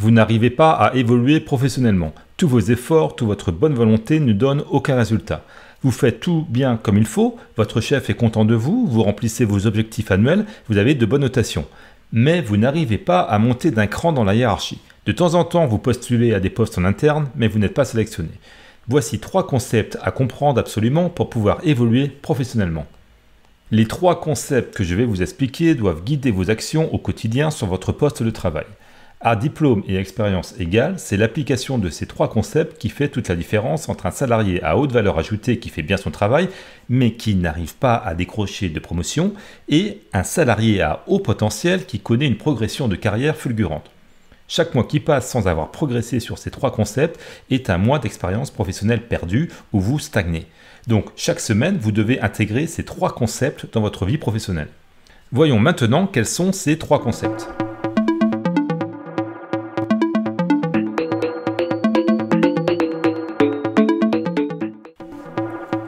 Vous n'arrivez pas à évoluer professionnellement. Tous vos efforts, toute votre bonne volonté ne donnent aucun résultat. Vous faites tout bien comme il faut, votre chef est content de vous, vous remplissez vos objectifs annuels, vous avez de bonnes notations. Mais vous n'arrivez pas à monter d'un cran dans la hiérarchie. De temps en temps, vous postulez à des postes en interne, mais vous n'êtes pas sélectionné. Voici 3 concepts à comprendre absolument pour pouvoir évoluer professionnellement. Les 3 concepts que je vais vous expliquer doivent guider vos actions au quotidien sur votre poste de travail. À diplôme et expérience égale, c'est l'application de ces 3 concepts qui fait toute la différence entre un salarié à haute valeur ajoutée qui fait bien son travail, mais qui n'arrive pas à décrocher de promotion, et un salarié à haut potentiel qui connaît une progression de carrière fulgurante. Chaque mois qui passe sans avoir progressé sur ces 3 concepts est un mois d'expérience professionnelle perdue où vous stagnez. Donc chaque semaine, vous devez intégrer ces 3 concepts dans votre vie professionnelle. Voyons maintenant quels sont ces 3 concepts.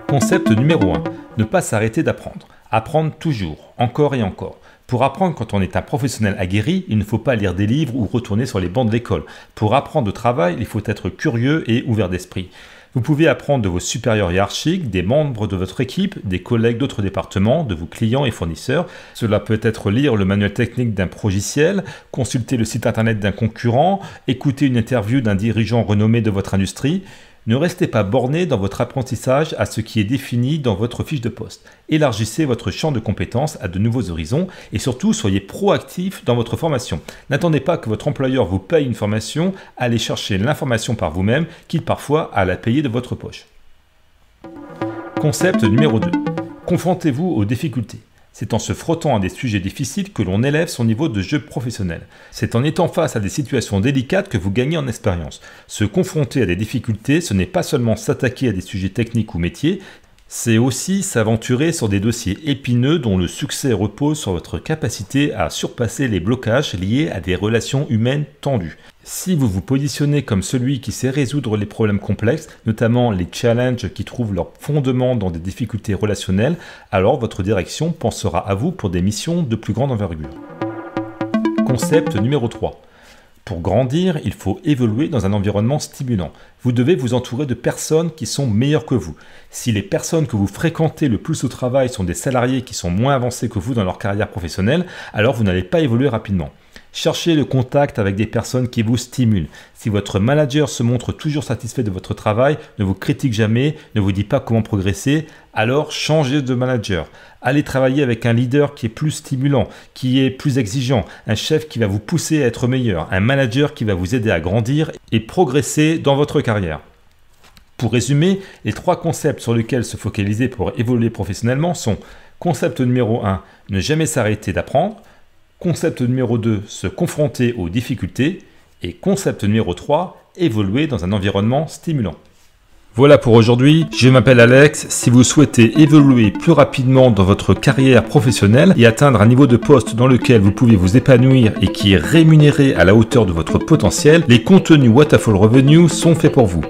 Concept numéro 1. Ne pas s'arrêter d'apprendre. Apprendre toujours, encore et encore. Pour apprendre quand on est un professionnel aguerri, il ne faut pas lire des livres ou retourner sur les bancs de l'école. Pour apprendre au travail, il faut être curieux et ouvert d'esprit. Vous pouvez apprendre de vos supérieurs hiérarchiques, des membres de votre équipe, des collègues d'autres départements, de vos clients et fournisseurs. Cela peut être lire le manuel technique d'un progiciel, consulter le site internet d'un concurrent, écouter une interview d'un dirigeant renommé de votre industrie. Ne restez pas borné dans votre apprentissage à ce qui est défini dans votre fiche de poste. Élargissez votre champ de compétences à de nouveaux horizons et surtout soyez proactif dans votre formation. N'attendez pas que votre employeur vous paye une formation, allez chercher l'information par vous-même, quitte parfois à la payer de votre poche. Concept numéro 2. Confrontez-vous aux difficultés. C'est en se frottant à des sujets difficiles que l'on élève son niveau de jeu professionnel. C'est en étant face à des situations délicates que vous gagnez en expérience. Se confronter à des difficultés, ce n'est pas seulement s'attaquer à des sujets techniques ou métiers, c'est aussi s'aventurer sur des dossiers épineux dont le succès repose sur votre capacité à surpasser les blocages liés à des relations humaines tendues. Si vous vous positionnez comme celui qui sait résoudre les problèmes complexes, notamment les challenges qui trouvent leur fondement dans des difficultés relationnelles, alors votre direction pensera à vous pour des missions de plus grande envergure. Concept numéro 3. Pour grandir, il faut évoluer dans un environnement stimulant. Vous devez vous entourer de personnes qui sont meilleures que vous. Si les personnes que vous fréquentez le plus au travail sont des salariés qui sont moins avancés que vous dans leur carrière professionnelle, alors vous n'allez pas évoluer rapidement. Cherchez le contact avec des personnes qui vous stimulent. Si votre manager se montre toujours satisfait de votre travail, ne vous critique jamais, ne vous dit pas comment progresser, alors changez de manager. Allez travailler avec un leader qui est plus stimulant, qui est plus exigeant, un chef qui va vous pousser à être meilleur, un manager qui va vous aider à grandir et progresser dans votre carrière. Pour résumer, les 3 concepts sur lesquels se focaliser pour évoluer professionnellement sont concept numéro 1, ne jamais s'arrêter d'apprendre. Concept numéro 2, se confronter aux difficultés. Et concept numéro 3, évoluer dans un environnement stimulant. Voilà pour aujourd'hui, je m'appelle Alex. Si vous souhaitez évoluer plus rapidement dans votre carrière professionnelle et atteindre un niveau de poste dans lequel vous pouvez vous épanouir et qui est rémunéré à la hauteur de votre potentiel, les contenus Wonderful Revenue sont faits pour vous.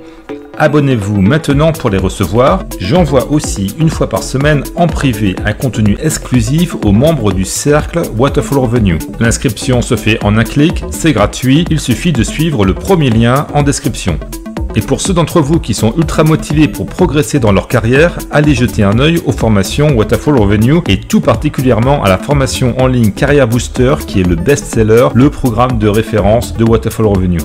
Abonnez-vous maintenant pour les recevoir. J'envoie aussi une fois par semaine en privé un contenu exclusif aux membres du cercle Wonderful Revenue. L'inscription se fait en un clic, c'est gratuit, il suffit de suivre le premier lien en description. Et pour ceux d'entre vous qui sont ultra motivés pour progresser dans leur carrière, allez jeter un œil aux formations Wonderful Revenue et tout particulièrement à la formation en ligne Career Booster qui est le best-seller, le programme de référence de Wonderful Revenue.